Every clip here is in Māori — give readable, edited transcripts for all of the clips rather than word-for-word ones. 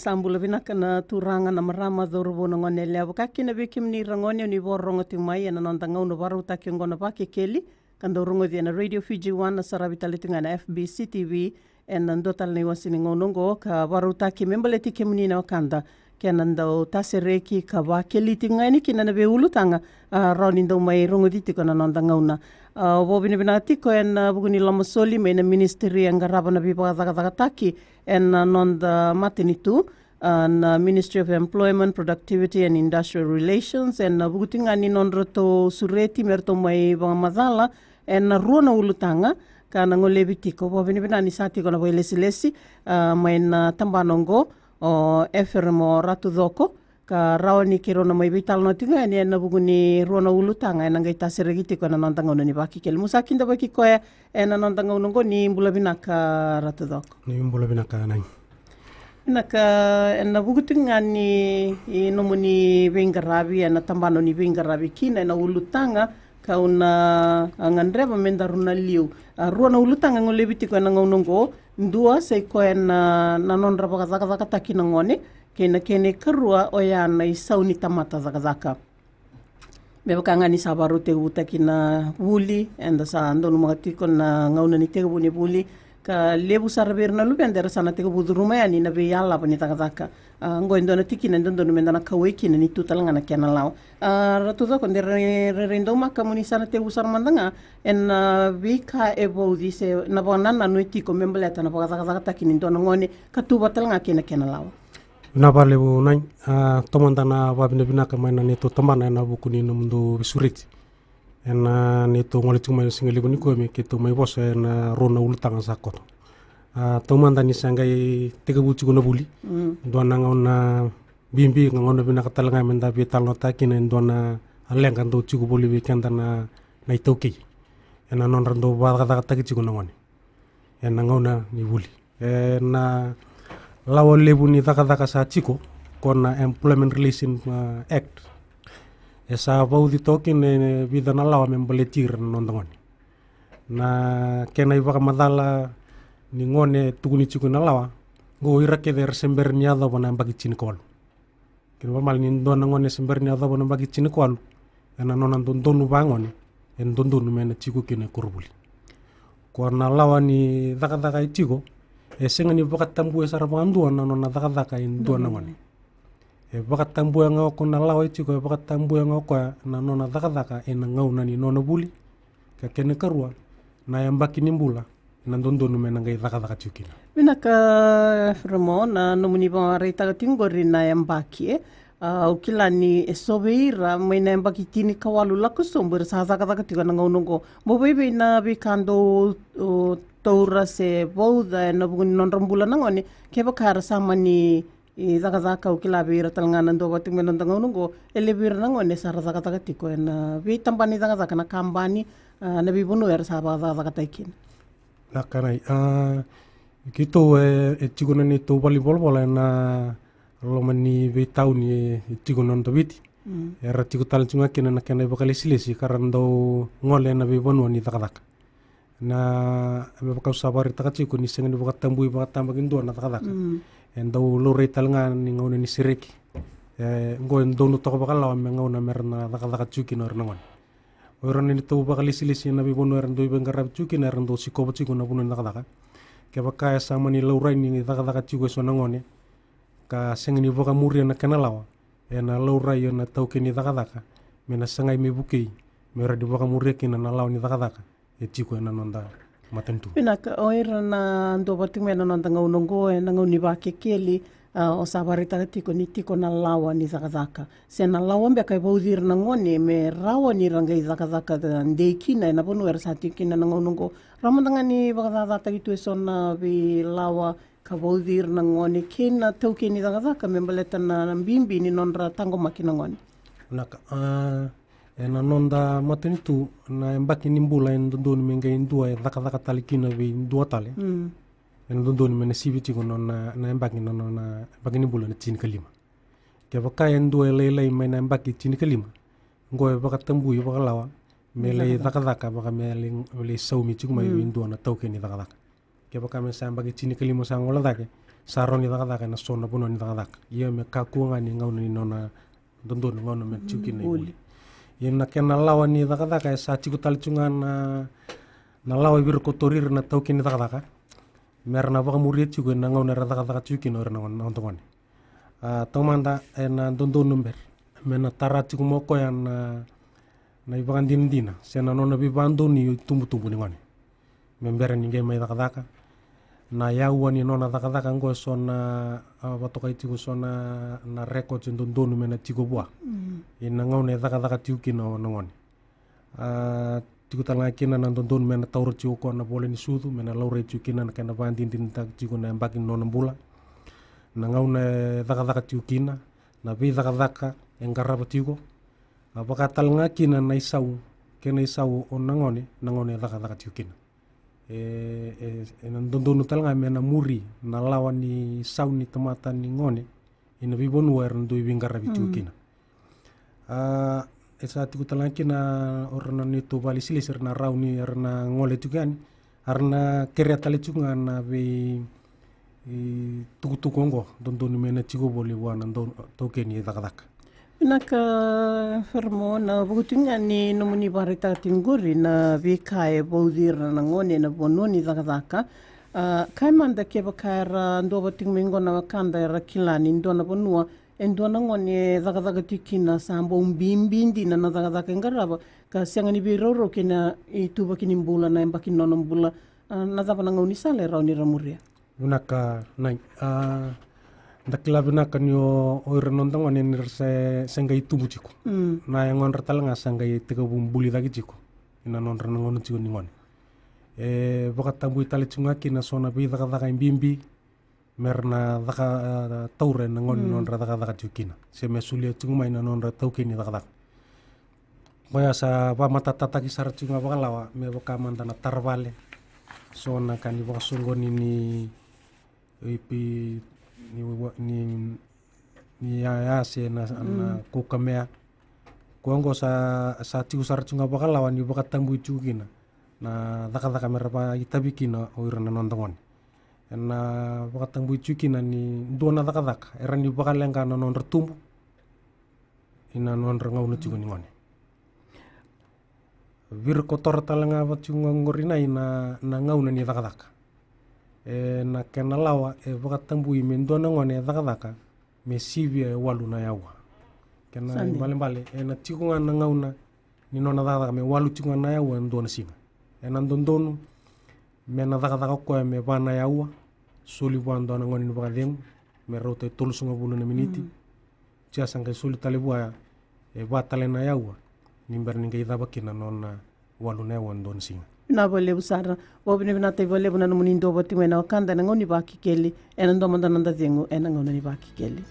sambula vinaka na turanga na marama dhorobo na ngone lea wakaki na viki mnira ngone ni vorongo timai na nonda ngauno varu taki ngona vake keli kando rongo na Radio Fiji 1 na sarabi talitunga na FBC TV na ndotal na iwasini ngaunongo ka varu taki membaleti kemnina wakanda kena ndau tasereki ka vakeli tingani kina na veulutanga rauni ndau mai rongo ditiko na nonda ngauna vobina bina tiko buguni lamasoli me na ministeri ngaraba na bipa taki nonda matinitu na Ministry of Employment, Productivity and Industrial Relations bugutinga ni nonroto sureti merto mai madala ruona ulutanga kana ngolevi tiko vobina bina ni sati kona voilesilesi mai na tambanongo o efermo ratu dhoko ka raoni kirona mai vital no tinga ni buguni ruona ulutanga ngai taseregi ko na nondanga ni baki kel musakinda baki ko na nondanga unongo ni mbula binaka ratu dhoko ni mbula binaka nai naka bugutinga ni nomuni vingarabi na tambano ni vingarabi kina na ulutanga kauna ngandreva mendaruna liu ruona ulutanga ngolebiti ko na ngonongo ndua sei ko na nonra baka taki na ngone kene karua o yana i sauni tamata zaka bebaka ngani sabaru te utaki na wuli enda sa andonu magatiko na ngauna ni te buni wuli ka lebu sarber na lupen dera sana te buduruma ya ni na be yalla pani zaka ngo indona tiki na ndondo mendana kaweki na ni tutalanga na kena lao ratu zo kondera rendo makamuni sana te usar mandanga vika evo dise na bonana no tiko membaleta na zaka taki ni ndona ngone katuba talanga kena lao na vale bu nai tomanda na vabina bina ka maina ni to tomana na bu kuni no mndo bisuriti ni to ngole tuma singali buni ko me ke to mai bosa na rona ulutanga sakoto tomanda ni sangai tega buci guna buli dona ngona bimbi ngona bina ka talanga menda bi talno takina dona aleng kan do cigu boli weekend na itoki non rando ba ka taki cigu ngone ngona ni buli na lawa lebu ni taka sa chiko kona Employment Relation Act esa baudi toki ne vida na lawa membaletir nondongoni na kena ibaka madala ni ngone tuguni chiko na lawa go irake der sember ni ado bona bagi chini kol kino mal ni ndona ngone sember ni ado bona bagi chini kol ena nonan dondonu bangoni en dondonu mena chiko kine kurbuli kona lawa ni taka chiko senga ni bakat tambu sara bandu na nona taka in dona ngone bakat tambu nga ko na lawa chiko bakat tambu nga ko na nona taka en ngauna ni nona buli ka kene karua na yambaki nimbula na dondonu mena ngai taka chukina binaka Ramona no muni ba reita tingori na yambaki ukilani sobeira maina yambaki tini kawalu lakusombur sa taka tiga na ngaunongo bobebe na bikando taura se bouda na bugun non rambula nangone ke bakara samani zaka ukila bira talngana ndo wati menon tangongo elebira nangone sara zaka tiko na vi tambani zaka na kambani na bibunu er saba zaka taikin na kanai kito chigona ni to volleyball bola na lomani vi tauni chigona ndo viti era chigo talchunga kina na kana bakali silesi karando ngole na bibunu ni zaka na baka sabari takachiko ni sengen baka tambui baka tambagin do na takadaka endo lore talnga ni ngone ni sireki ngo endo to baka lawa me ngona merna takadaka chuki no rengon oron ni to baka lisilisi na bibono rendo bengarab chuki na rendo sikobo chiko na buno takadaka ke baka sama ni lore ni takadaka chuko so ngone ka sengen baka muri na kenalawa na lore yo na tauke ni takadaka mena sangai me bukei mera di baka muri kina na lawa ni takadaka chiko na nonda matentu pinaka oira na ndo bating mena nonda ngaunongo na ngauni bake keli o sabari tiko ni tiko na lawa ni zaka se na lawa mbe kai baudir na ngone me rawa ni rangai zaka ndekina na bonu er satikina na ngaunongo ramandanga ni baka gitu sona bi lawa ka baudir na ngone kina tauke ni zaka membaleta na mbimbi ni nonra tango makina ngone naka na nonda matenitu na mbaki nimbula en dondoni menga indua zaka talikina vi indua tale en dondoni mena sibiti kono na mbaki na mbaki nimbula na chini kalima ke baka en dua lele mena mbaki chini kalima ngoe baka tambu baka lawa mele zaka baka mele saumi chikuma vi indua na tauke ni zaka ke baka me sa mbaki chini kalima sa ngola dake saro ni dakadaka na sona puno ni dakadaka ia me kakuanga ni ngauna ni nona dondon ngauna me tiuki na uli ia na kena lawa ni dakadaka e sa tiku talitunga na lawa ibir kotorir na tauki ni dakadaka mer na baka muria tiku na ngauna ra dakadaka tiuki no na ontongone tomanda e na dondon number me na tara tiku moko ya na ibakan dina sena nona bibando ni tumbu ni ngone membera ni mai dakadaka na yaua ni nona dakadaka ngo sona watokai tiku sona na record dondonu mena tiku bua ina ngaune dakadaka tiuki no ngone tiku tanga kina na dondonu mena tauro tiku ko na bole ni sudu mena laure tiku kina na kena bandin tak tiku na mbaki nona bula na ngaune dakadaka tiuki na bi dakadaka engaraba tiku apaka talanga kina na isau kena isau o nangone dakadaka tiuki na dondonu talanga mena muri na lawa ni sau ni tamata ni ngone ina bibonu er ndu ibingara bitiukina esa tiku talanga kina orna ni to bali silis erna rauni erna ngole tukan arna keria tale tunga na be tukutukongo dondonu mena tigo boli wana tokeni dakadaka naka fermo na bukutunga ni nomuni barita tinguri na vikae boudira na ngone na bononi dakadaka kai manda ke bakara ndo bating mingo na wakanda ra kilani ndo na bonua endo na ngone dakadaka tikina sambo umbimbindi na dakadaka ngaraba ka siangani biroro kina ituba kinimbula na mbaki nono mbula na zaba na ngoni sale rauni ramuria unaka nai Dakila bina kan yo oir nontang wane nir sengga itu buciku. Na yang ngon retal nga sengga tiga bumbuli lagi ciku. Ina non renang ngon ciku ningon. Bakat tambu itali cunga kina sona bi daka imbimbi merna daka taure nangon non daka cikina. Seme sulia cunga ina non tau kini daka. Koya sa ba mata tata kisar cunga bakalawa me baka mantana tarvale. Sona kan di baka sunggon ini ipi ni ya se na kukamea kuango sa tiku sar cunga bakalawa ni bakat tambu cukina na daka merapa itabikina oirana nontongon na bakat tambu cukina ni dona daka era ni bakalenga na non retumbu ina non rengau cukuni ngone vir kotor talanga cunga ngorina ina na ngauna ni daka na kena lawa bakat tambu mendona ngone daka me sivia walu na yawa kena bale na tikunga na ngauna ni nona daka me walu tikunga na yawa ndona singa na dondonu me na daka ko me bana yawa suli bando na ngone ni bakadem me rote tolusunga bulu na miniti cia sanga suli talibua batale na yawa nimber ninga idabakina nona walu na yawa ndona singa na vole usara wobine na te vole na munindo boti mena wakanda na ngoni baki keli ena ndo manda nanda zengu ena ngoni baki keli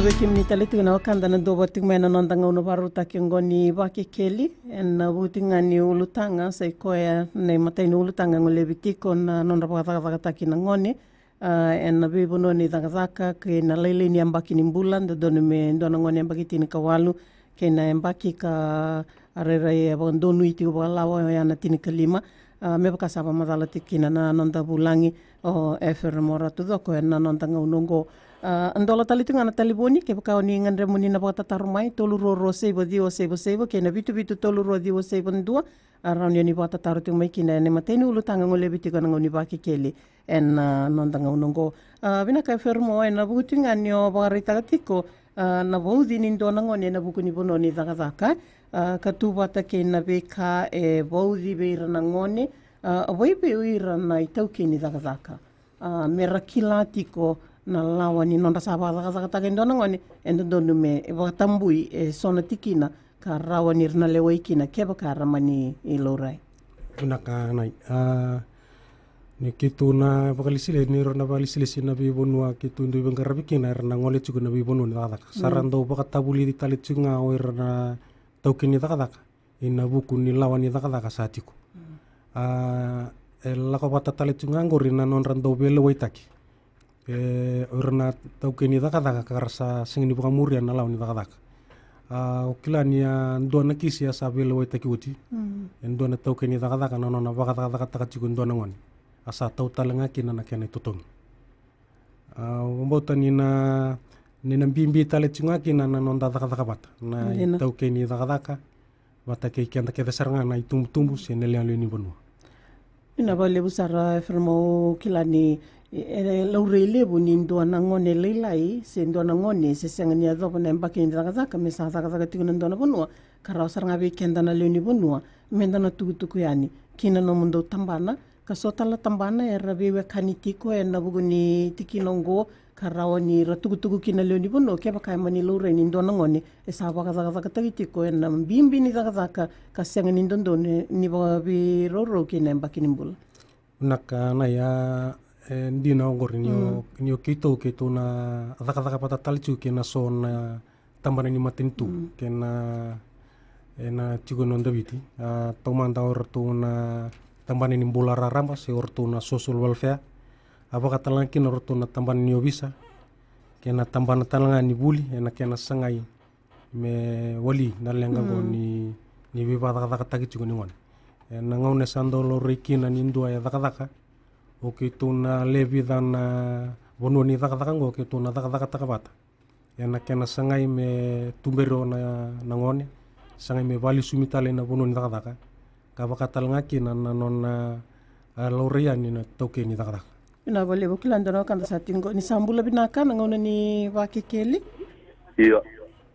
Bekim ni talitu na wakanda na ndo boti mena nanda ngono baruta ngoni baki keli ena butinga ni ulutanga sai koya nei matai ni ulutanga ngole bitiko na nonda pakataki na ngone ena bibono ni zakazaka ke na lele ni ambaki ni mbula ndo me ndo na ngone ambaki tini kawalu ke na ambaki ka arera e bondonu iti walawa ya na tini kalima me bakasaba madala tikina na nonda bulangi o efer mora tudo ko na nonda ngongo andola talitunga na taliboni ke baka ni ngandre muni na bata tarumai tolu ro sebo dio sebo ke na bitu tolu ro dio sebo ndua around ni bata tarutu mai kina ne mateni ulu tanga ngole biti kana ngoni baki keli en nonda ngongo bina ka fermo na butinga ni o barita tiko na boudi ni ndo ngone na bukuni bono ni zaka katu bata ke na beka e boudi beira na ngone boibe uira na itauki ni zaka merakila tiko na lawa ni nonda saba zaka takendo ngone endo me watambui sona tikina ka rawa ni rna lewa ikina keba ka ramani ilorai unaka nai ni kitu na bakalisile ni rona bakalisile sina bi bonua kitu ndu bengara bikina rna ngole chuku na bi bonu ni daka sarando bakatabuli di tali chunga o rna taukini daka ina buku ni lawa ni daka satiku la ko bata tali chunga ngori na non rando bele waitaki ora na tauke ni dakadaka karasa singini buka muria na lau ni dakadaka o kila ni ndo na kisi asa vele wai takiuti ndo na tauke ni dakadaka na nona baka dakadaka takatiku ndo na ngoni asa tau talanga kina na kena tutung umbota ni na mbimbi tale tsunga kina na nonda dakadaka bata na tauke ni dakadaka bata ke kianta ke dasaranga na itumbu se ne lean ni bonua ina ba le busara fermo kila ni laure lebu ni ndo na ngone leilai se ndo na ngone se senga ni adopo na mbaki ni dakadaka me sa dakadaka tikuna ndo na bonua karau saranga be kenda na leoni bonua menda na tukutuku yani kina no mundo tambana kasotala tambana era bewe kanitiko na buguni tikinongo karau ni ratukutuku kina leoni bonua ke baka mani laure ni ndo na ngone e sa baka dakadaka tagitiko na mbimbi ni dakadaka ka senga ni ndo ni ba bi roro kina mbaki ni mbula naka na ya ndina ngori ni kito na dakadaka pata talichu kina so na tambana ni matentu kena ena chigo non daviti tomanda orto na tambana ni bulara ramba se orto na social welfare apa katalang kina orto na tambana ni obisa kena tambana talanga ni buli ena kena sangai me wali na lenga go ni biba dakadaka tagi chigo ni ngon ena ngaune sandolo rekina ni ndua ya dakadaka o kito na levi dana bono ni dakadaka ngo kito na dakadaka takabata ena kena sangai me tumbero na ngone sangai me vali sumitale na bono ni dakadaka kabakatal ngaki na nona laurea ni na toke ni dakadaka ina bale bukilanda no kanda satingo ni sambula binaka na ngona ni wakikeli iya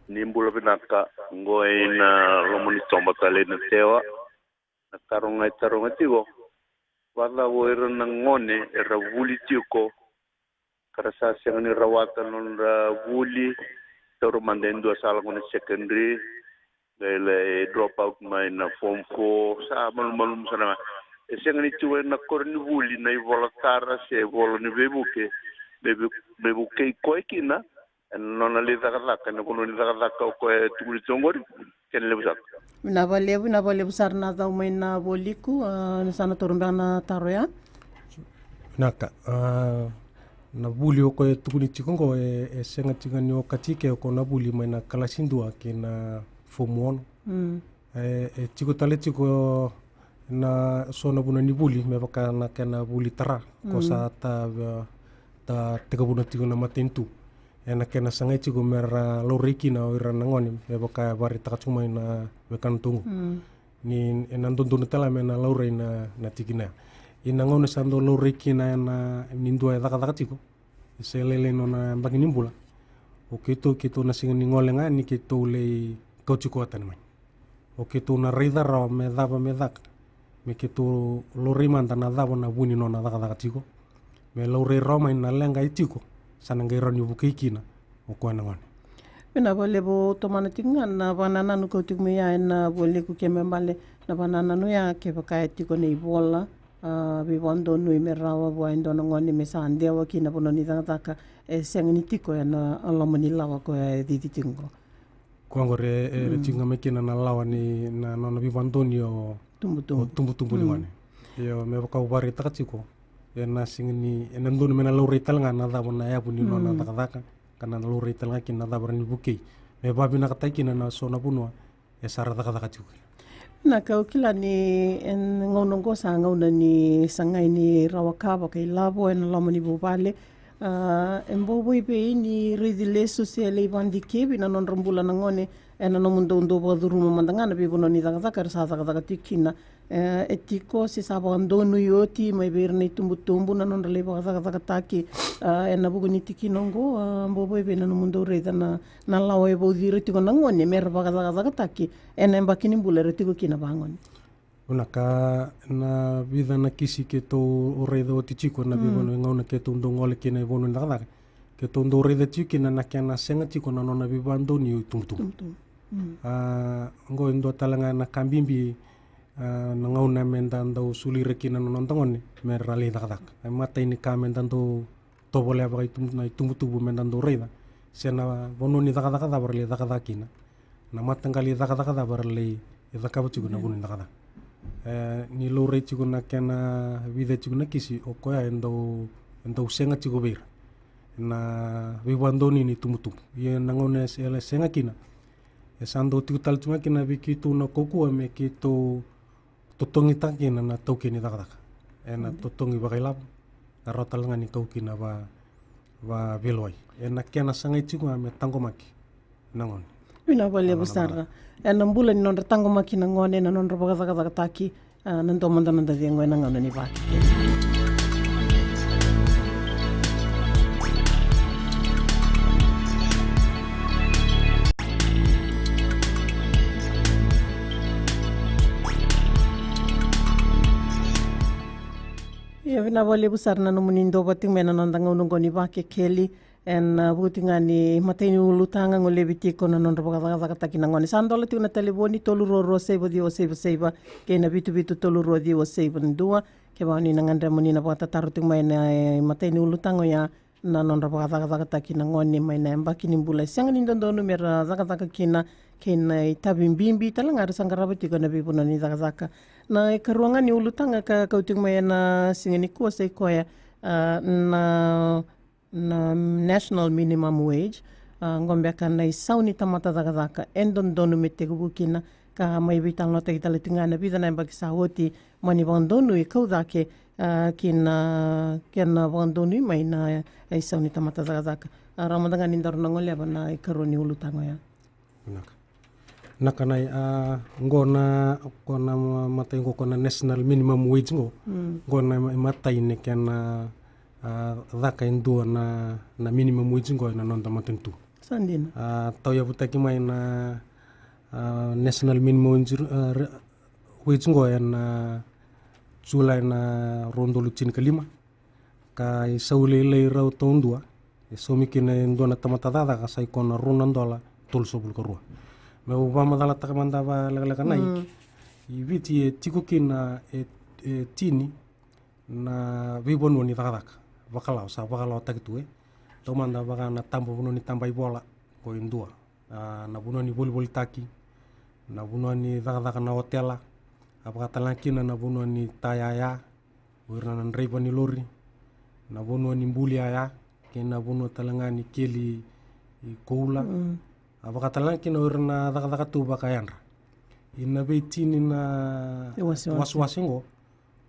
ni mbula binaka ngoi na lomoni tomba tale na tewa na taronga tigo wala wo era na ngone era vuli tiko karasa sengani rawata non ra vuli toro mandendo sala ngone secondary le drop out mai na form 4 sa malum sana sengani tuwe na korni vuli na ivola tara se volo ni bebuke koikina non ali dakadaka na kono ni dakadaka ko tuguri tongori ken lebusak na bale busar na dau mai na boliku na sana torumbana taroya naka na buli o ko tukuni chikongo e senga tingani o katike ko na buli mai na kalasindua ke na form 1 e chiko tale chiko na sona buna ni buli me baka na kana buli tara ko sa ta tega buna tigo na matentu ena kena sangai chigo mera loriki na ira nangoni me baka bari takachuma na wekan tungu ni enandundu tala me na laure na tikina ina ngone sando loriki na nindua daka chiko selele no na mbagi nimbula o kito na singani ngolenga ni kito le kochiko atan mai o kito na reida ra me dak me kito loriman na daba na buni no na daka chiko me laure roma na lenga itiko sanangai rani bukikina o ko na ngone ina bale bo tomana tinga na banana no ko tikme ya na bole ku keme bale na banana no ya ke baka tiko nei bola bi bondo no imerawa bo endo no ngone me sande wa kina bono ni taka e sengni tiko na alamani lawa ko e ditingo ko ngore e tinga me kina na lawa ni na no bi bondo ni o tumbu ni ngone yo me baka ubari takatiko na singni enandun mena laure talanga na da bona ya buni no na dakadaka kana laure talanga kina da barani buki me babi na kataki na so na bunwa e sara dakadaka chuku na ka kila ni en ngonongo sa ngona ni sangai ni rawaka ba kai labo en lamani bubale embobo ipe ni redile sociale bandike bina non rombula na ngone ena no mundo ndo ba duruma mandangana be bono ni dakadaka sa dakadaka tikina etiko si sabando no yoti mai berne tumbu na non rele ba taki ena bugu ni tikinongo mbobo ipe na no mundo reda na lawe bo dire tiko na ngone mer ba taki ena mbakini mbulere tiko kina bangon unaka na vida na kisi ke to reda o tichiko na bibono ngauna ke to ndo ngole kina bono ndaka ke to ndo reda tikina na kana senga tiko na nona bibando ni tumtu ngo ndo talanga na kambimbi na ngauna mendando sulire kina no nontongon merali dak mata ini ka mendando to bole ba tumbu mendando reda sena bono ni dak da barle dak kina na matangali dak da barle ida ka butu na bono dak ni lore chigo na kana vida chigo na kisi o ko endo senga chigo bir na viwandoni ni tumutumu ye nangone ele senga kina e sando tutal tunga kina vikitu na kokua me kito totongi takina na tokini dakaka e na totongi bakailap na rotalanga ni kokina va veloi e na kena sangai tunga me tangomaki nangon Ina vale busara e na mbula ni nonra tangomaki na ngone na nonra bakaza taki na ndomanda na daviengo na ngone ni vaki Ia vina vale busar na nomunindo bating mena nandanga unongoni vake keli en butinga ni mataini ulutanga ngole vitiko na nonra bakaza taki na ngone sandola tu na telefoni tolu ro seiva di o seiva ke na vitu tolu ro di o seiva ndua ke bani na ngandra moni na bata taru ting mai na mataini ulutanga ya na nonra bakaza taki na ngone mai na mbaki ni mbula sanga ni ndondonu mera zaka kina kena itabimbimbi talanga ada sanggaraba tika na bipuna ni zaka na karuangan ni ulutanga ka kauting mai na singani kuwa sei koya na national minimum wage ngombe akan na isauni tamata zaka endondonu metegubukina ka mai vital nota kita letingana vida na bagi sahoti mani bandonu e kaudake kena bandonu mai na isauni tamata zaka ramadanga ni ndaruna ngole bana karoni ulutanga ya nakanai ngona kona matai kona national minimum wage ngona matai ne kana dhaka indua na minimum wage ngona nonta matentu sandina tau ya butaki mai na national minimum wage ngona na Julai na rondo lucin kelima ka saule le rau tondua somikine ndona tamatadada ka sai kona $1 tolsobul karua me ubama dala takamanda ba lega nai i viti e tikukina e tini na vibonu ni takadaka bakalao takitu tomanda baga na tambo buno ni tambai bola ko indua na buno ni boli taki na buno ni takadaka na hotela apakatalakina na buno ni tayaya wirna na reiba ni lori na buno ni mbuliaya kena buno talanga ni keli i koula apakatalaki na wirna daka tu bakayandra ina beitini na waswasingo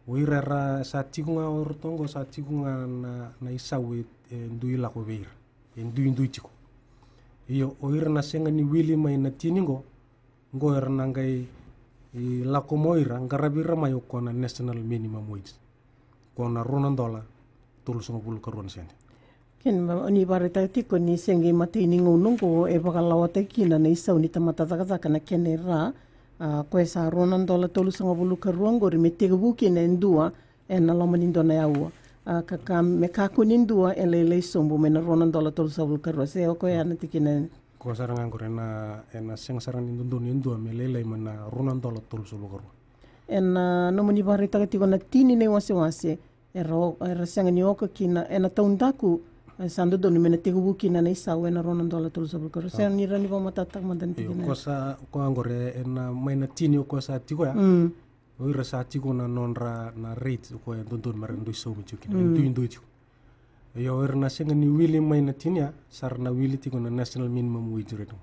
wirera sa tikunga ortongo sa tikunga na isawe ndui la ko beir ndui tiko iyo oirna senga ni wili mai na tiningo ngo erna ngai i la ko moira ngarabira mai ko na national minimum wage ko na $1 $3.50 karuan sente ken ni barita tiko ni sengi matini ngunungo e bakalawa tekina na isau ni tamata zaka na kenera ko esa $1 $3.50 karuan gori metega buki na ndua e na lama nindo na yaua kaka me kako nindua e lele sombo me na $1 $3.50 karuan se ko ya na tikina ko saranga ngore na seng sarang nindo ndua me lele mana $1 $3.50 karuan en no mani barita tiko na tini ne wase era senga ni oka kina e na taundaku sando doni mena tegubu kina na isau e na $1 $3.50 karuan se ni rani ba matata mandan tikina ko sa ko angore na mai na tini ko sa tiko ya oira sa tiko na nonra na rate ko dondon marendo so mi tiko ndu tiko yo erna senga ni wili mai na tinia sar na wili tiko na national minimum wage rate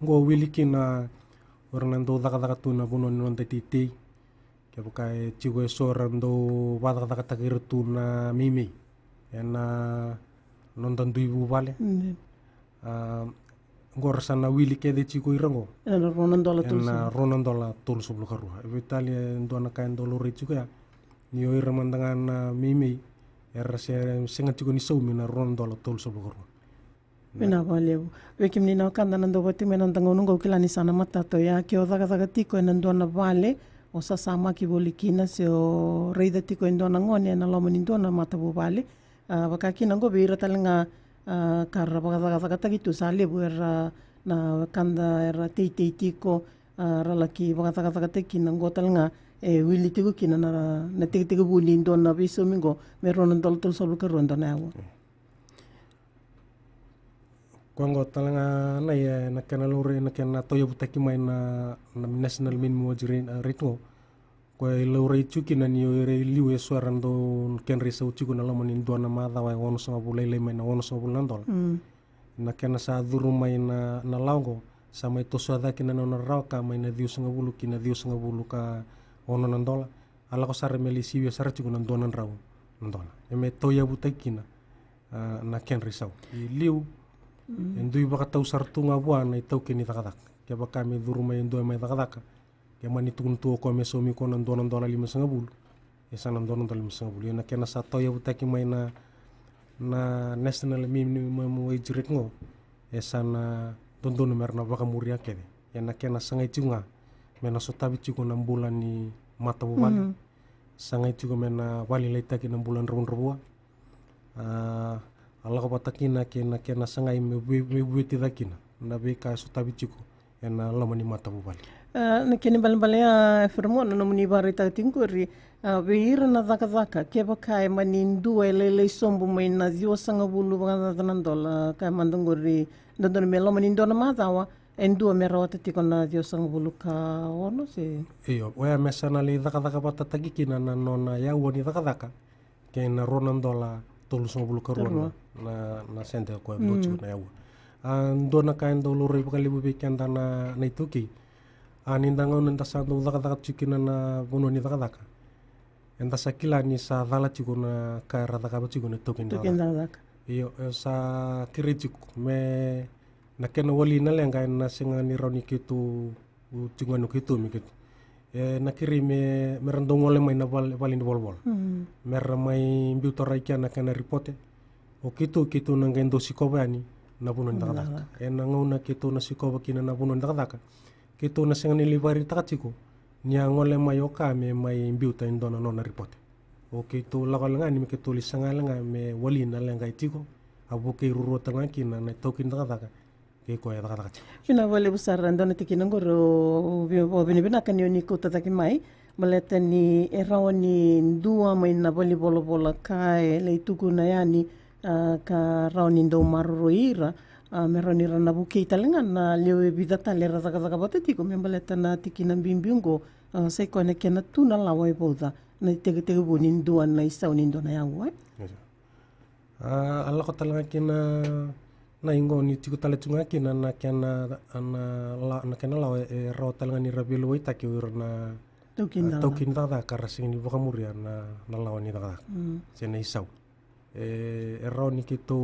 ngo wili kina orna ndo daka tu na bono non titi ke bukai tiko sora ndo daka takirtu na mimi ena nonton duibu vale ngor sana wili ke de tiko irango ena $1 $3.50 karua evitalia ndo na kain dollar tiko ya ni oira mandangan mimi era senga tiko ni saumi na $1 $3.50 karua Pena valeu. Vekim ni na kanda nando bati me nanda ngonungo kilani sana matato ya ke o daga tiko e nando na vale o sasama ki bolikina se o reida tiko e ndona ngone na lomo ni ndona matabu vale wakakina ngo beira talenga karra daga tagitu sale buera na kanda era tei tiko ralaki daga tekina ngo talenga e wili tiko kina na tiki buli ndona biso mingo me $1 $3.50 karuan ndona yawo Kuanggo talanga na ya na kena lore na kena toya butaki mai na national minimum wage rate ngo ko e laura i tuki na ni o ere liu e suaran do ken resa u tuku na lama ni ndua na madha wa e wono sanga bula ile mai na wono sanga bula nandola na kena sa dhuru mai na laungo sa mai toso adaki na nona rao ka mai na diu sanga bulu ki na diu sanga bulu ka wono nandola ala ko sare meli siwi sare tuku na ndua na rao nandola e me toia butai kina na ken resa u i liu e ndui baka tau sartunga bua na i tau keni takadak ke baka me dhuru mai ndua mai takadaka ke mani tukun tuo ko me somi ko na ndua na ndola lima sanga bulu e sa na ndua na ndola lima sanga bulu e na kena sa toia butai ki mai na national minimum wage rate ngo e sana dondona merna baka muria kede e na kena sanga itunga mena sotabi tuko na bulan ni mata bubali sanga ituko mena wali leita ki na bulan rabua ala ko patakina ke na kena sanga me bueti dakina na beka sotabi tuko e na lama ni mata bubali na kene balbalea firmo na muni barita tingkuri veira na daka ke baka e mani ndua e lele sombu mai na dio sanga bulu banga nandola ka mandunguri dondona me lama ni ndona madawa e ndua me rawata tiko na dio sanga bulu ka ono se iyo oya mesana le daka patataki kina na nona ya woni daka ke na ronandola tolu sanga bulu ka rona na sente ko dochu na yawa ndona ka ndolo re baka libu be kanda na ituki anindanga nenda santo daka chikina na bono ni daka enda sakila ni sa dala chiko na ka radaka ba chiko na token daka iyo sa kiritiku me na kena wali na lenga na singa ni roni kitu chiko no kitu mi kitu na kiri me merandong ole mai na bali ni bolbol mer mai mbiutora ikia na kena ripote o kitu na ngendo sikoba ni na bono daka na ngona kitu na sikoba kina na bono daka kitu na singa ni libari takachiko nia ngole mai oka me mai mbiuta indona nona ripote o kitu lakalanga ni me kitu lisanga langa me wali na lenga itiko abu ke ruro tanga kina na tokin daka ke ko ya daka fina wale busara ndona tikina ngoro o bina kanio ni ko tataki mai maleta ni erawani ndua mai na boli bola kai le tuku na yani ka rawani ndo maruroira meroni rana buke italenga na leo bidata le rata bata tiko me maleta na tikina bimbingo sai ko na kena tuna lawa e boda na tege boni ndua na isau ni ndona yawa ala ko talanga kina na ingo ni tiko tale tunga kina na kena na kena lawa e ro talanga ni rabilo ita ki urna tokin dada karasing ni boka muria na lawa ni dada sena isau e ro ni kito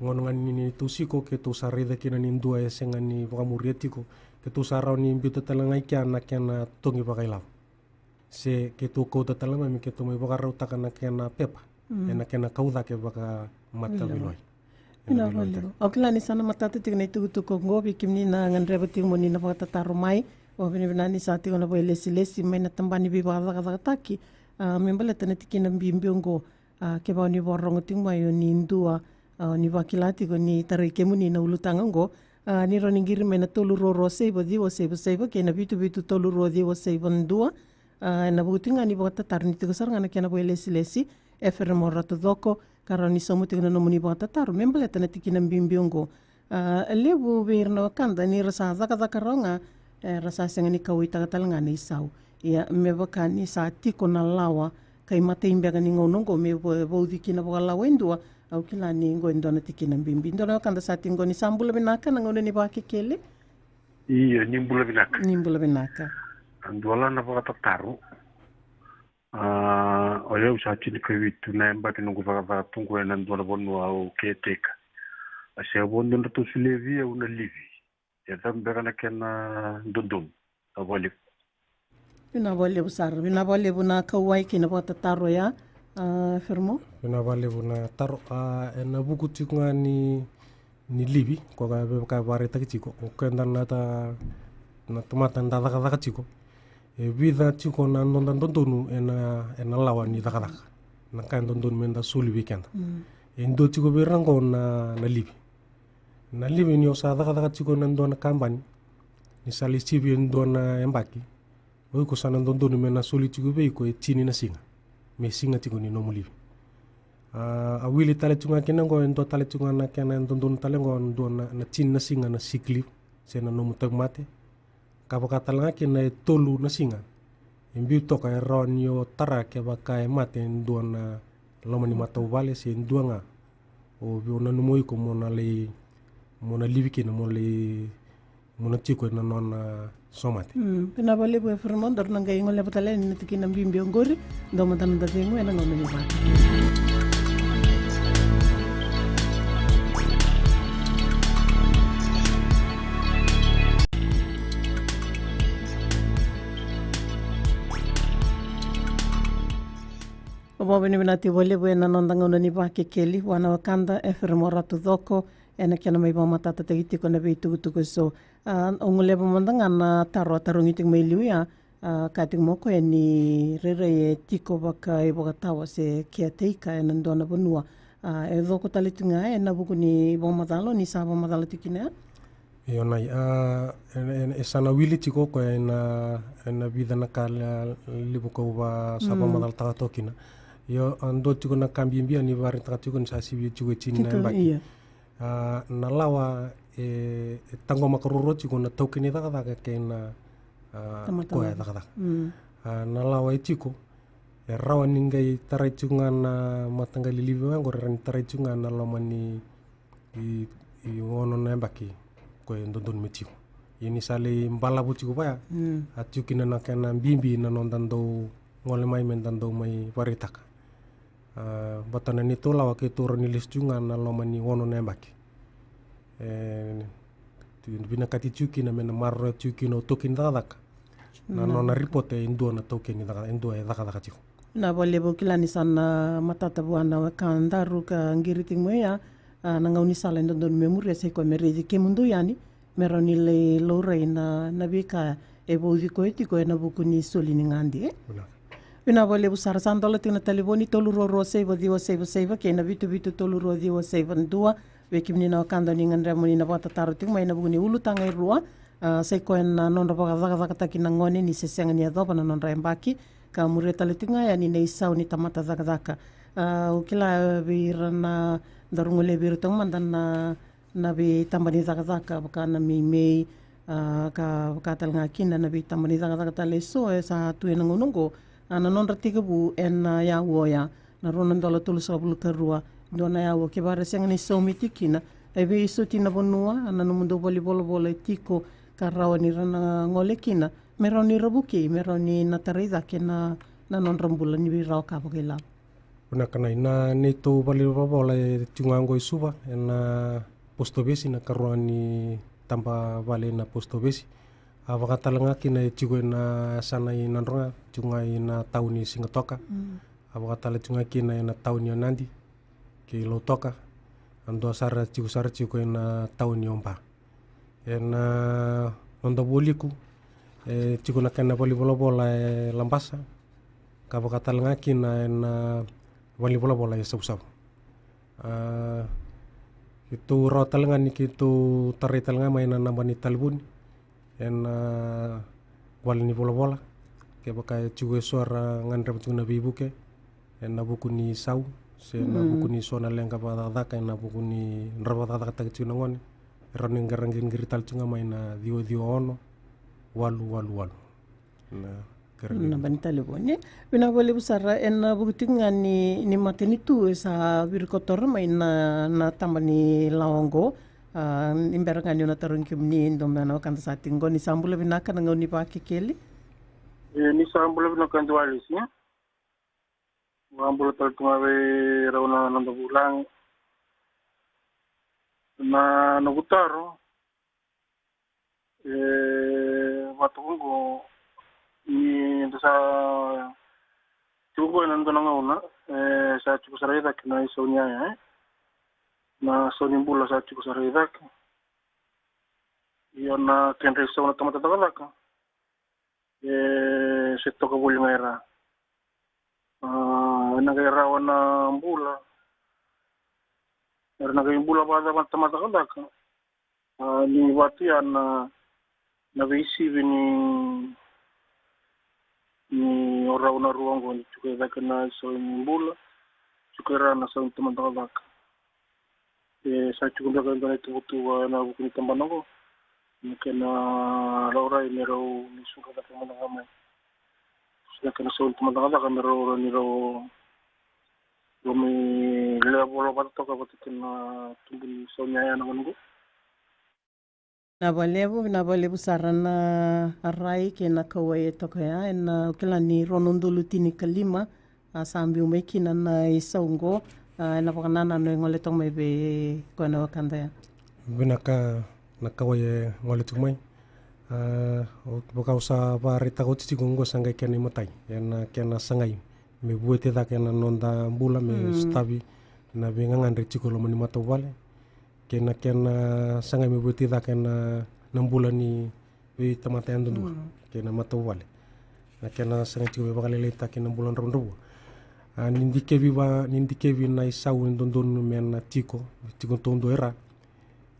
ngonongan ni tusiko ke tu sarida kina ni ndua e senga ni boka muria tiko ke tu sarau ni mbiuta talanga ikia na kena tongi bakai lau se ke tu kouta talanga mi ke tu mai boka rauta kana kena pepa ena kena kauda ke baka mata biloi ina vale okla ni sana matata tikna itu ko ngobi kimni na ngandreba timoni na baka taro mai o bina ni sa tiko na boy lesi mai na tambani bi baka taki membala tana tikina bimbiongo ke ba ni borongo tingmai ni ndua ni wakilati ko ni tarai kemuni na ulutanga ngo ni roningiri mai na tolu roro seiba diwa seiba ke na bitu tolu roro diwa seiba ndua na butinga ni baka tatar ni tiko saranga na kena boy lesi efere morato doko karani somo tigna no muni bata taru membele tana tikina bimbiongo lebu birna kanda ni rasa zaka ronga rasa senga ni kawi tagatalanga ni sau ia mebaka ni sa tiko na lawa kai mate imbega ni ngonongo me bo dikina bo la wendua au kila ni ngo ndona tikina bimbi ndona kanda sa tingo ni sambula binaka na ngone ni ba kekele iya nimbula binaka andola na baka taru oya usati ni kawitu na mbaki nungu baka tungu na ndola bonu au keteka ase bondo ndo to sulevi au na livi ya tambera na kena ndondom avali ina vale busar ina vale buna kawai kina baka taru ya fermo ina vale buna taru na buku tikunga ni livi ko ka bare takitiko o kenda na ta na tomata ndada ka tiko e vida tiko na ndondonu ena lawa ni daka na kan ndondonu menda suli weekend e ndo tiko berango na livi ni osa daka tiko na ndona kambani ni sali sibi ndona embaki o ko sana ndondonu mena suli tiko be ko e tini na singa me singa tiko ni no livi a wili tale tunga kenango ndo tale tunga na kena ndondonu tale ngo ndona na tini na singa na sikli sena no mutagmate kapaka talanga kena tolu na singa imbiu toka e rawan yo tara ke baka e mate ndua na lomani matau vale se ndua nga o na numoi ko mona le mona liviki na mona tiko na nona somate pina vale bu fermon dar nanga ingol le patale ni tikina mbimbi ngori ndo matan da tengu ena ngone ni ba Bobini binati wale buena nondanga unani ba kekeli wana wakanda e fermora tu doko ena kiana mai ba matata te giti kona be tuku so ongole ba mandanga na taro ngiting mai liuya kating moko e ni rere e tiko baka e boka tawa se kia teika e nandona bonua e doko talitunga e na buku ni ba matalo ni sa ba matalo tikina Io nai e sana wili tiko ko e na vida na kala libu ko ba sapa madal taka tokina Io ando tiko na kambimbia ni vari taka tiko ni sa sibi tiko chini na mbaki na lawa e tango makaroro tiko na tokini taka ke na ko e taka na lawa e tiko e rawa ningai tarai tunga na matanga lilibi wango rani tarai tunga na lomani i ono na mbaki ko e ndondon metiko ini sale mbala butiko baya atukina na kana bimbi na nondando ngole mai mendando mai varitaka batana ni tola wa ke toro ni listunga na lomani ono na mbaki bina kati tuki na mena marro tuki no tokin daka na nona ripote indua na token daka indua e daka tiko na bole bokilani sana matata buana kandaru ka ngiriting moya na ngauni sala ndondon memoria se ko merezi ke mundu yani meroni le lorei na bika e bozi ko etiko e na buku ni soli ni ngandi Ina vole busara sandola tina telefoni tolu ro seiva diwa seiva ke na vitu tolu ro diwa seiva ndua vekimni na kanda ni ngandra moni na bata taru ting mai na buku ni ulu tanga irua se ko na nonra baka taki na ngone ni sesenga ni adopa na nonra embaki ka mure talitinga ya ni nei sau ni tamata zaka ukila vira na darungole vira tong mandan na bi tambani zaka baka na mei ka talnga kina na bi tambani zaka tale so e sa tu e ngongo na nonra tiga bu en ya woya na ronan dola tulu sabulu karua dona ya wo ke bara senga ni so mitikina e be iso tina bonua na no mundo bolo tiko karawani rana ngole kina meroni rabuki meroni na tariza ke na non rambula ni rao ka bagela una kana ina neto bali bola e tungango isuba na posto besi na karuani tamba vale na posto besi avakatalanga kina tigo na sana i nandronga tunga ina tauni singatoka avakatala tunga kina ina tauni nandi ke lo toka ando sara tigo ina tauni omba ena onda boliku tigo na kana boli bola e lambasa ka avakatalanga kina ina boli bola e sausau itu rotalanga ni kitu taritalanga maina nambani talbuni en wala ni bola ke baka chugo suara ngandra tuna bibuke en nabuku ni sau se nabuku ni sona lenga ba daka en nabuku ni nraba daka ta tuna ngone roning garangin girital tunga maina dio ono walu na banitale bone bina bole busara en bukutinga ni mateni tu sa virkotor maina na tambani laongo imberanga ni na tarung kimni ndomana kan sa tingo ni sambula binaka nga ni pa kekeli ni sambula binaka ndwali sia wambula tartunga we rauna nando bulang na nogutaro matungo ni ndasa tugo nando ngauna sa chuko sareda kina isonya na soni mbula sa chuko sareda io na kenre so na tamata dagalaka se toka buli mera na gara wana mbula na mbula ba da tamata dagalaka ni watia na visi ni ora una ruango ni chuko da kana so mbula chuko ra na so tamata dagalaka sa chuko da kana tu na buku tambango mungkin Laura ini rau ni suka tak mana ramai kena soal teman-teman kami ro ni ro kami level apa tu kau betul kena tunggu soalnya yang nunggu. Nabalevu sarana arai ke na kawae toka ya na kila ni ronondulu tini kalima sambi umeki na isaungo na pakanana no ngole tong mai be ko na wakanda ya binaka na kawae ngole tumai o boka usa ba rita ko tsi gongo sanga ke ni matai na kena sangai me buete da kena nonda bula me stabi na benga ngandre chikolo mani matowale kena sangai me buete da kena nambula ni be tamata yandu kena matowale na kena sangai chiko be bakale leta kena bulan ronro nindikevi na isau ndondonu mena tiko tondo era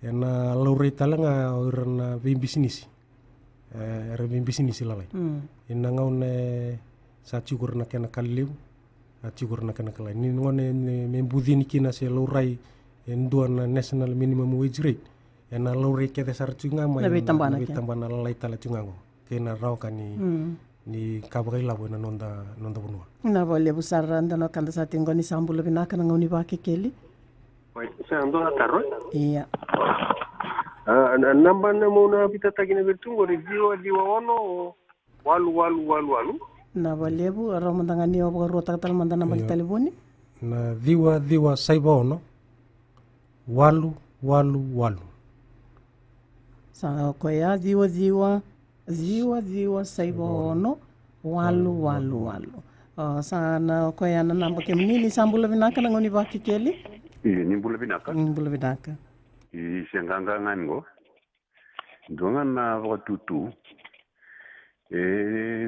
ena laureta langa orna bisnis era bisnis lalai ina ngaune sa chukur na kena kalliu chukur na kena kalai ni ngone membudini kina se laurai endua na national minimum wage rate ena laurai ke desar chunga mai na tambana lalai tala chungango kena rau kani ni kabagai labo na nonda bunua na vole busara ndano kanda sa tingo ni sambulo binaka na ngoni ba kekeli Wai sa ando ataro iya namba na mona pitataki na bertungo diwa ono walu na valebu aro mandangani obo rota tal mandana bali telefoni na diwa saiba ono walu sa ko ya diwa saiba ono walu sana ko ya na namba ke nini sambulo binaka na ngoni ba kekeli ni bula binaka i senganga ngango ndonga na watutu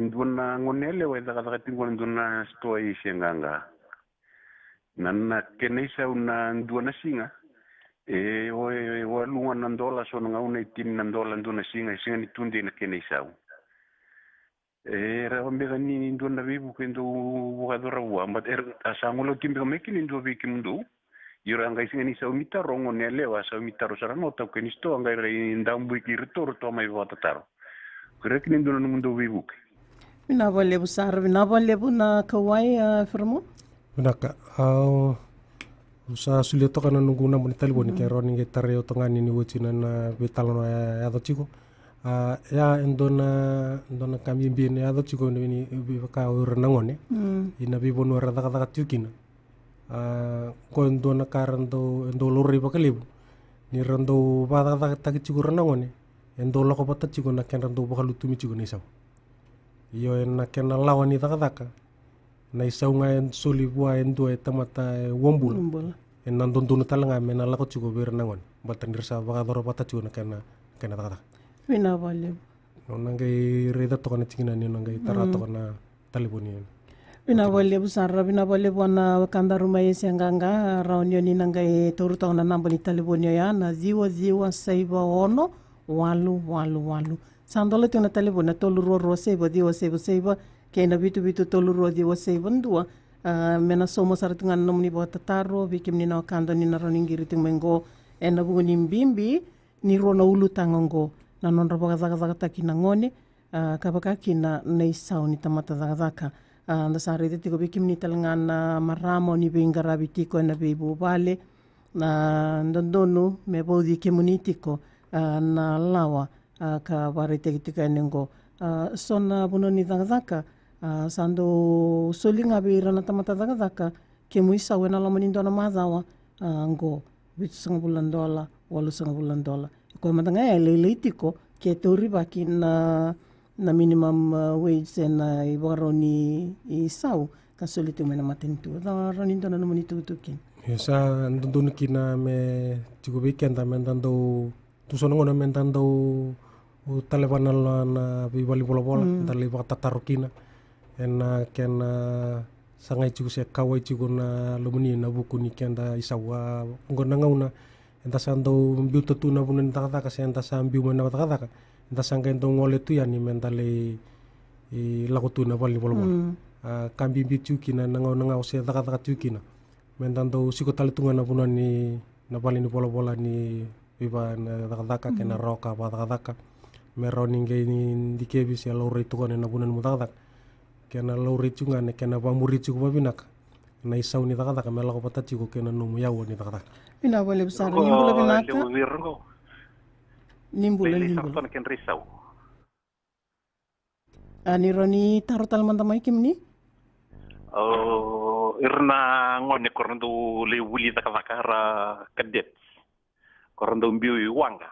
ndona ngonele wa daga tingo ndona sto i senganga nanna kenesa una ndona singa wa lunga na dola so nga una tin na dola ndona singa ni tunde na kenesa ra mbega ni ndona bibu kendo bugadora wa mbat asangulo timbe mekini ndo bikimundo yura ngai singa ni sa umita rongo ne lewa sa umita ro sarano ta ke nisto ngai re ndambu ki retor to mai vota taro krek ni ndono mundo wibuk mina vole na kawai firmo binaka usa sulia to kana nungu na monitali boni ke roni ngai tare o tongani ni wuchina na betalano ya do chiko ya ndona kami mbine ya do chiko ni ka urangone ina bibono ra daga tukina ko ndona karando ndo lori bakalibu ni rando bada ta chigura nangone endo loko bata chigona kenrando bakalu tumi chigona isaw iyo en kenna lawani daga na isaw nga en soli bua endo tamata wombula en nandon talanga mena lako chigo ber nangon bata nirsa bakadoro bata chigona kenna daga wina vale nonangai reda to kana chigina ni nonangai tarato kana taliboni Bina vale buana kanda rumah senganga raunio ni nangai toru tong na namba ni telefoni ya na ziwa saiba ono walu sandola tong na telefoni tolu ro saiba diwa saiba kena bitu tolu ro diwa saiba ndua mena somo saratungan nomni bota taro bikim ni na kanda ni na roningiri tung mengo ena bungo ni mbimbi ni rona ulu tangongo na non raboga zaga takina ngone kabaka kina nei sau ni tamata zaga na sari te tiko bikim ni talangana maramo ni bingarabi tiko na bibu vale na ndondonu me bodi community ko na lawa ka wari te tika nengo sona buno ni zaka sando solinga bira na tamata zaka ke muisa wena la mani ndona mazawa ngo bitu sanga bulan dola walu sanga bulan dola ko matanga ele tiko ke tori bakin na minimum wage na ibaroni isau kasolito mena matentu da ranindo na moni tutukin esa ndon kina me tigo weekend amendando tu sono ngona mendando o talebana na bibali bola dali bata tarokina ena kena sangai tigo se kawai tigo na lumuni na buku ni kenda isawa ngona ngauna enta sando mbiuto tu na bunen taka ka senta sambiu mena taka enta sanggen to ngole tu yani mentale lago tu na bali bola kambi bitu kina nangau se taka tukina mentando sikotale tunga na bunan ni na bali ni bola ni biba na taka kena roka ba taka meroni ngai ni dikebi se lo retu kone na bunan mu taka kena lauritu ngane kena pamuritu ko babinak na isau ni takataka mela ko patati ko kena numu yawo ni takataka ina wale busara nimbula binaka nimbula ken risau ani roni taro talmanda mai kimni irna ngone korndo le wuli takataka ra kadet korndo mbiu wanga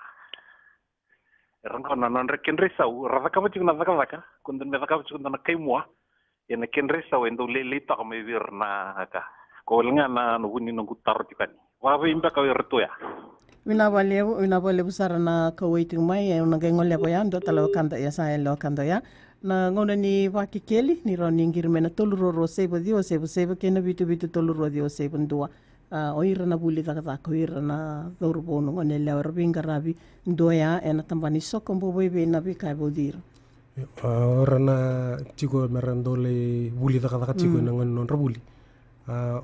Rangkona non reken resau, raka macam na raka, kunden me raka macam na kaimua, yang ken resau endo lele tak me virna ka. Kau lengan na nuhuni nunggu taruh di kani. Wabe imba kau ertu ya. Wina bale besar na kau itu mai, yang naga ngoleh boyan, do talau kanda ya saya lo kanda ya. Na ngona ni waki keli, ni roni ngir mena toluro sebo dio sebo kena bitu toluro dio sebo dua. Oira na buli takataka oira na thaurupono ngone leo rabinga rabi ndoya ena tambani soko mbobo ibe na bika bodira ora na tiko merando le buli takataka tiko na ngone non rabuli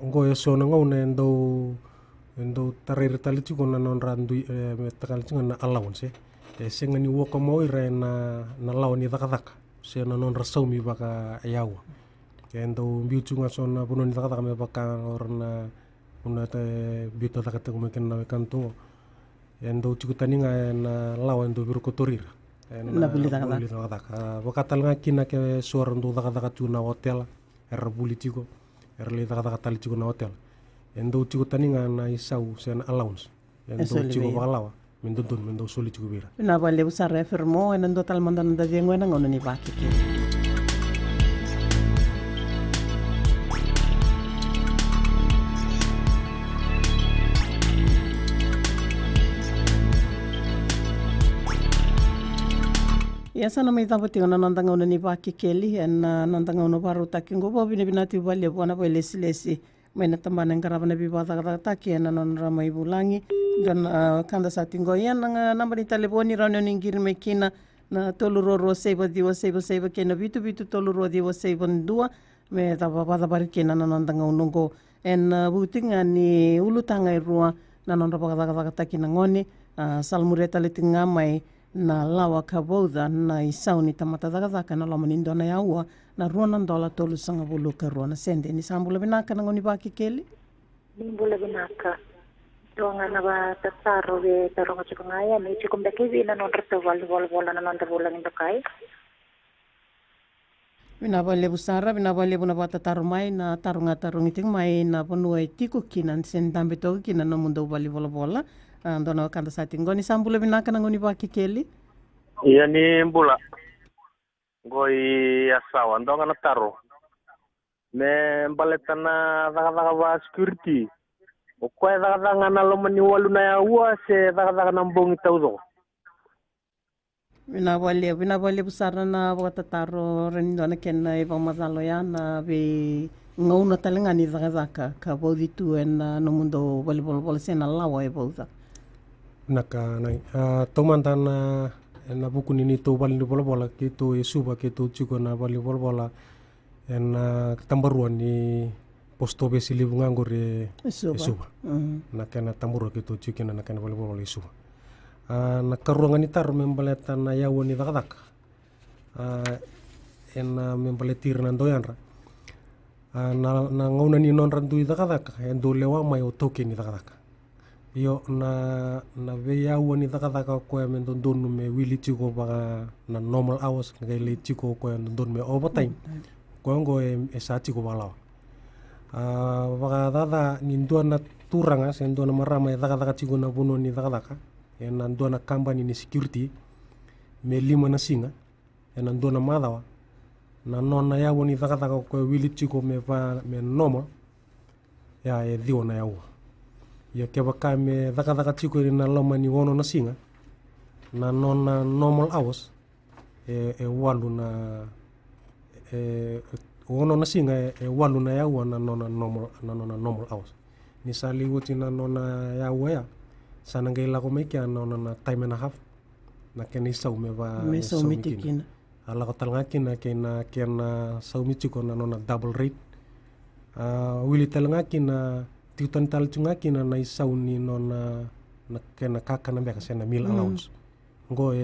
ngo yeso na ngone endo tarir tali tiko na non randu me takal tiko na allowance senga ni woko mo ira na lawani takataka se na non rasau mi baka yawa endo biutu ngasona puno ni takataka me baka orna una te bito takate ko meken na kanto endo cikutani nga na lawa endo biru kotorir na buli takataka wakatal nga kina ke suara endo takataka tu na hotel buli tiko le takataka tali tiko na hotel endo cikutani nga na isau sen allowance endo ciko bakalawa mendo soli ciko bira na bale usar refermo endo tal mandan da jengo na ngono ni bakike Ya sana mai tapo tinga nandanga una ni baki keli en nandanga una baru taki ngobo bine binati bali buana bo lesi mai na tambana ngaraba na bibata taki en non ramai bulangi gan kanda sa tingo yan nga nambari telefoni rano ningir me kina na toluro sebo kena bitu toluro diwa sebo dua me tapa pada bari kena nandanga unungo en butinga ni ulutanga irua na nandaba taki na ngoni salmureta letinga mai na lawa ka boda na isau ni tamata daga na lama nindo na yaua na ruana dola tolu sanga bulu ka ruana sende ni sambula binaka na ngoni baki keli nimbula binaka donga na ba tataro be taronga chikungaya ni chikumda kiwi na non rto bola na non bola ngindo kai bina bale busara bina bale buna bata tarumai na tarungi ting mai na ponua tiku kinan sen dambe to kinan no mundo bali bola andona kanda sa tingoni sambula binaka na ngoni baki keli iya ni mbula goi asawa ndonga na taro me baletana daga ba security o kwa daga na lomani walu na yaua se daga na mbongi taudo bina bale busara na bata taro rendo na kenna e pamazalo ya na be ngona talenga ni daga ka boditu en no mundo bol sena lawa e boza naka nai tomantan na buku ni to bali bola kito esuba kito chiko na bali bola en tambaruan ni posto besi libu ngangore esuba na kana tamburu kito chiko na kana bali bola esuba na karuangan ni tar membaleta na yawo ni dakadak en membaletir na doyanra na ngona ni non randu dakadak en do lewa mai o toke ni dakadak yo na veia ni takataka ko men don me wili chiko ba na normal hours ngai le chiko ko don me overtime ko ngo e sa chiko bala dada ni ndona turanga sen dona marama takataka chiko na buno ni takataka en ndona company ni security me lima na singa en ndona madawa na nona yawo ni takataka ko wili chiko me normal ya e dio na yawo ya keba kame daka tiko na loma ni wono na singa na nona normal hours walu na wono na singa walu na yawa na nona normal hours ni sali wuti na nona yawa ya sana ngai la ko me kya nona na time and a half na keni sau me ba me sau mitikina ala ko talnga kina kena sau mitiko na nona double rate wili talnga kina tiutan tal chunga kina na isau ni nona na kena kaka na beka sena meal allowance ngo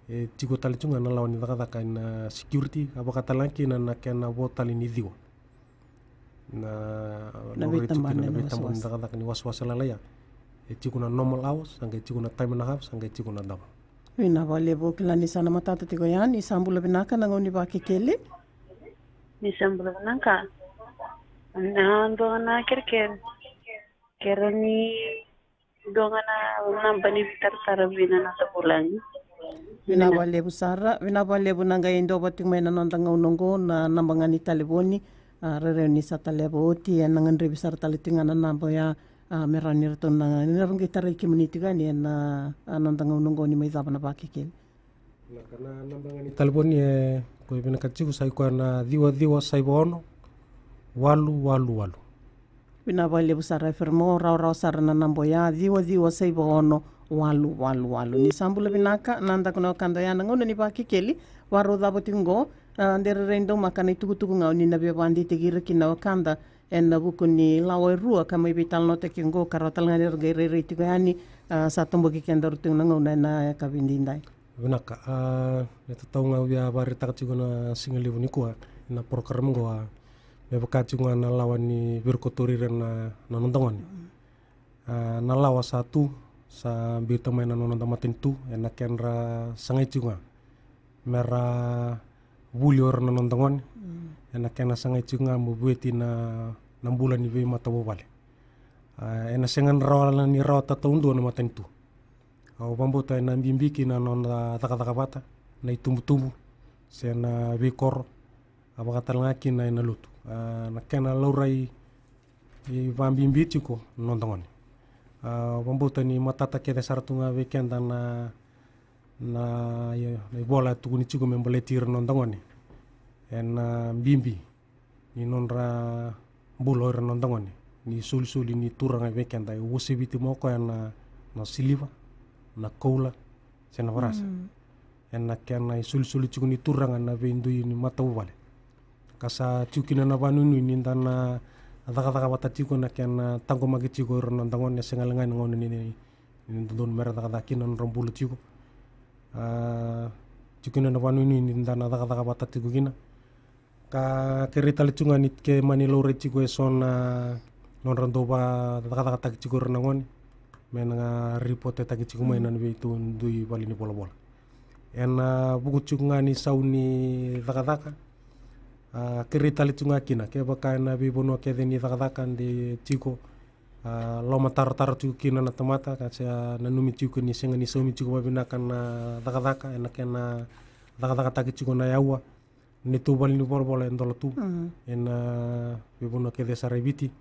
e tiko tali tunga na lawan ni daka na security abakatalaki na kena votali ni diwa na lori tiki na betambang daka ni waswasa lalaya e tiko na normal hours sanga tiko na time and a half sanga tiko na dama Ina wale bo kilani sana matata tiko yani sambula binaka na ngoni ba kekele ni sambula binaka na ndo na kerker kerani donga na nambani tartara bina na tabulang Vina wale bu nanga indo bating may nanondang unongo na nambangani taliboni rere ni sa talebo oti en nangan rebisar talitingan na nambo ya merani rito na nirang gitara community gani na nondang unongo ni may zaba na bakikil Kana nambangani taliboni e ko ibina kachiku sai ko na diwa sai bono walu Vina wale bu sara fermo rau sara na nambo ya diwa sai bono walu ni sambula binaka nanda kuna kando ya nangono ni bakikeli waro dabo tingo ndere rendo makana itukutuku ngau ni nabe bandi tegira kina kanda en buku ni lawa rua kama ibital no te kingo karotal ngani rgere reti yani sa tombo ki kenda rutung ngau na kabindindai binaka eta taunga via barita kachiku na singalivu ni kwa na program go me bakachiku na lawan ni virkotori na nondongoni na lawa satu sa bita mai na nonda matentu ena kenra sangai chunga mera bulior na nondangon ena kena sangai chunga mubueti na bulan ni mata bobale ena sengan rawala ni raw tatundu na matentu au bambota ena bimbiki na nonda taka bata na itumbu sena bikor abakatalngaki na ena lutu na kena laurai i bambimbi ko nondangon Pembuta ni matata kete saratunga weekend na bola tu ni cukup membeletir nondangoni en bimbi ni nonra bulor nondangoni ni sul ni turanga weekend ai wosibiti moko na siliva na koula sena varasa en na sul cukup ni turanga na vendu ni matawale kasa cukina na vanunu ni ndana Ataka bata chiko na kena tango magi chiko nondangon ya sengalengai ngon ni don merah taka kinan rombulu chiko chikina na wanu ni ndana ataka bata chiko kina ka kereta lecunga nit ke manilo re chiko son non randoba taka chiko nongon menanga report taka chiko mainan be itu ndui bali ni bola en buku chiko ngani sauni taka kereta lecunga kina ke baka na bibono ke deni dakakan di chiko loma tar chiko kina na tamata kacha na numi chiko ni senga ni somi chiko babinakan na dakaka ena kena dakaka taki chiko na yawa ni tubal ni bola endolo tu ena bibono ke desa rebiti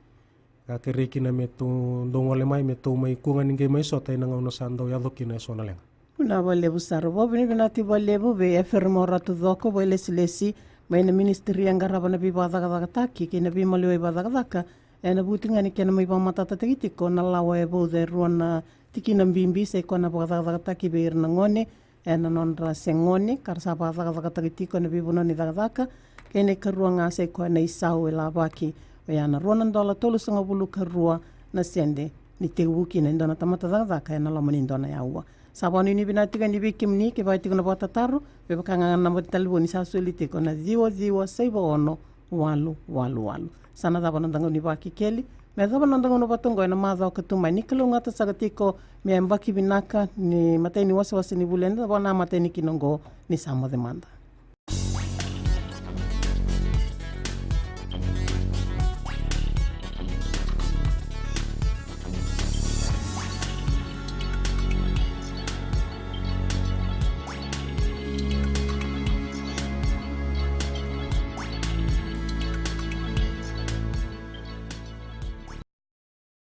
ka kereki na metu dongole mai metu mai kunga ninge mai sota ina ngono sando ya dokina sona lenga una vale busaro bo binati vale bo be fermo ratu doko bo lesi May na ministry ang garaba na bibadaka taki kina bimaliwa ibadaka na butinga ni kena may pamata tatitiko na lawa e bo de ruan na tiki na bimbi se ko na badaka taki be na ngone na nonra sengone karsa badaka tatitiko na bibuno ni daka kene karua nga se ko na isau la baki ya na ruan ndola tolu sanga bulu karua na sende ni te wuki na ndona tamata daka na lamani ndona yawa Sabon ini binati kan dibikim ni ke baiti kuna bata taru be bakanga na taliboni sa solite ko na ziwa saibo ono walu sana da banandanga ni baki keli me da banandanga no batongo na maza ko tuma ni kilo ngata sagatiko me mbaki binaka ni mateni wasa ni bulenda bana mateni kinongo ni samo demanda